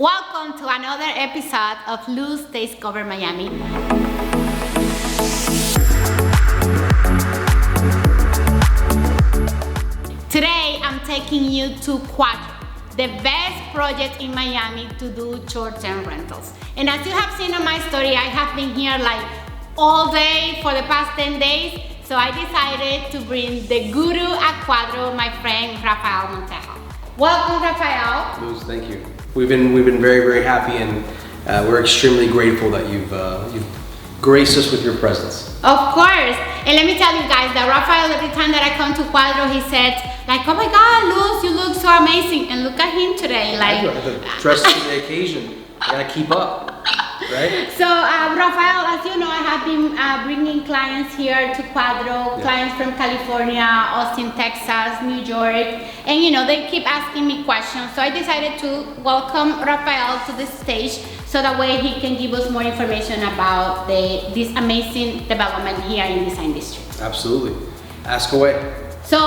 Welcome to another episode of Luz V Cover Miami. Today I'm taking you to Cuadro, the best project in Miami to do short-term rentals. And as you have seen on my story, I have been here like all day for the past 10 days. So I decided to bring the guru at Cuadro, my friend Raphael. Welcome, Raphael. Luz, thank you. We've been very, very happy, and we're extremely grateful that you've graced us with your presence. Of course. And let me tell you guys that Raphael, every time that I come to Cuadro, he said, like, oh my God, Luz, you look so amazing. And look at him today. Like, dressed for the occasion. I gotta keep up. Right? So, Raphael, as you know, I have been bringing clients here to Cuadro, clients from California, Austin, Texas, New York, and you know, they keep asking me questions. So I decided to welcome Raphael to the stage so that way he can give us more information about this amazing development here in this industry. Absolutely. Ask away. So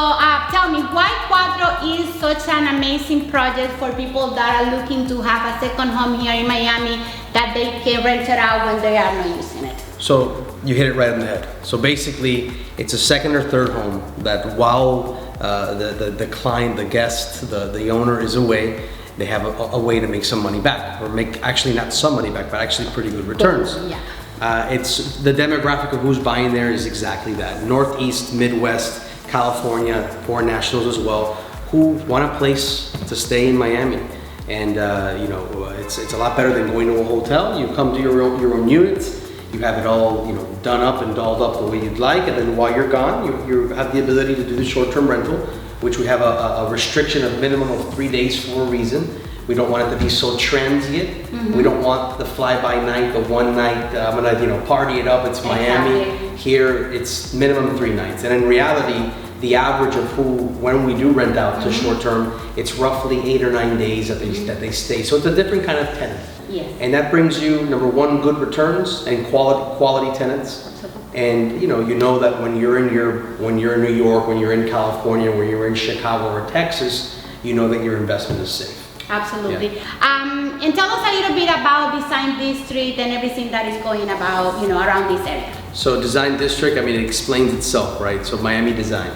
tell me, why Cuadro is such an amazing project for people that are looking to have a second home here in Miami that they can rent it out when they are not using it? So you hit it right on the head. So basically, it's a second or third home that while the client, the guest, the owner is away, they have a way to make some money back, or make actually not some money back, but actually pretty good returns. Yeah. It's the demographic of who's buying there is exactly that. Northeast, Midwest, California, foreign nationals as well, who want a place to stay in Miami. And you know, it's a lot better than going to a hotel. You come to your own unit, you have it all, you know, done up and dolled up the way you'd like, and then while you're gone, you have the ability to do the short-term rental, which we have a restriction of minimum of 3 days for a reason. We don't want it to be so transient. Mm-hmm. We don't want the fly-by-night, the one night, I'm gonna party it up, it's Miami. Exactly. Here, it's minimum 3 nights. And in reality, the average of when we do rent out to short-term, it's roughly 8 or 9 days that they stay. So it's a different kind of tenant. Yes. And that brings you, number one, good returns and quality tenants. And you know that when you're in New York, when you're in California, when you're in Chicago or Texas, you know that your investment is safe. Absolutely. Yeah. And tell us a little bit about Design District and everything that is going about, you know, around this area. So Design District, I mean, it explains itself, right? So Miami Design.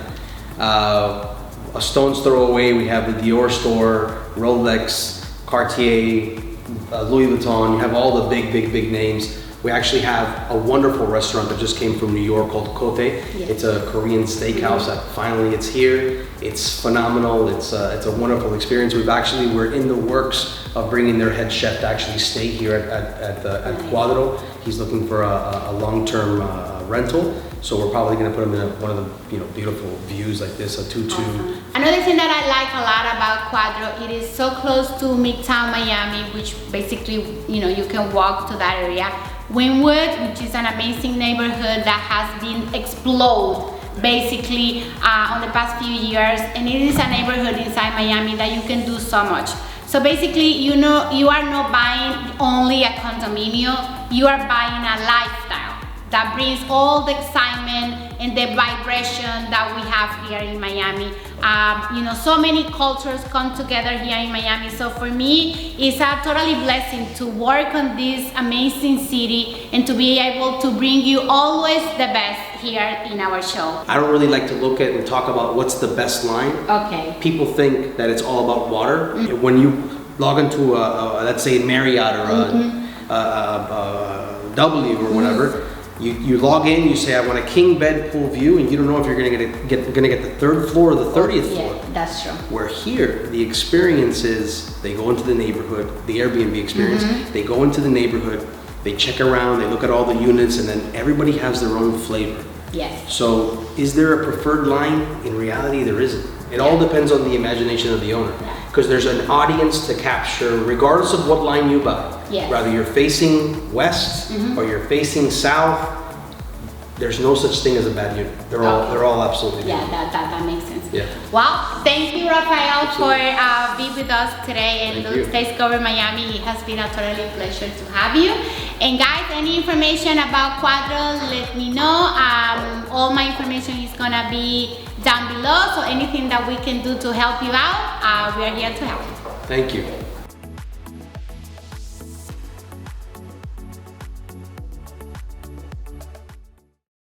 A stone's throw away, we have the Dior store, Rolex, Cartier, Louis Vuitton. You have all the big names. We actually have a wonderful restaurant that just came from New York called Coveted. Yes. It's a Korean steakhouse that finally it's here. It's phenomenal. It's a wonderful experience. We're in the works of bringing their head chef to actually stay here at Cuadro. He's looking for a long-term rental. So we're probably going to put him in one of the beautiful views like this, a 2-2. Awesome. Another thing that I like a lot about Cuadro, it is so close to Midtown Miami, which basically, you know, you can walk to that area. Wynwood, which is an amazing neighborhood that has been exploded basically on the past few years, and it is a neighborhood inside Miami that you can do so much. So basically, you know, you are not buying only a condominium, you are buying a lifestyle that brings all the excitement and the vibration that we have here in Miami. You know, so many cultures come together here in Miami. So for me, it's a totally blessing to work on this amazing city and to be able to bring you always the best here in our show. I don't really like to look at and talk about what's the best line. Okay. People think that it's all about water. Mm-hmm. When you log into let's say Marriott or a W or whatever, you log in, you say I want a king bed pool view, and you don't know if you're gonna get the 3rd floor or the 30th floor. Yeah, that's true. Where here, the experience is they go into the neighborhood, the Airbnb experience, they go into the neighborhood, they check around, they look at all the units, and then everybody has their own flavor. Yes. So is there a preferred line? In reality, there isn't. It all depends on the imagination of the owner. Because there's an audience to capture regardless of what line you buy. Yes. Rather you're facing west or you're facing south, there's no such thing as a bad unit. They're all absolutely beautiful. Yeah, that makes sense. Yeah. Well, thank you, Raphael, for being with us today in Luz V Cover Miami. It has been a totally pleasure to have you. And guys, any information about Cuadro, let me know. All my information is gonna be down below, so anything that we can do to help you out, we are here to help. Thank you.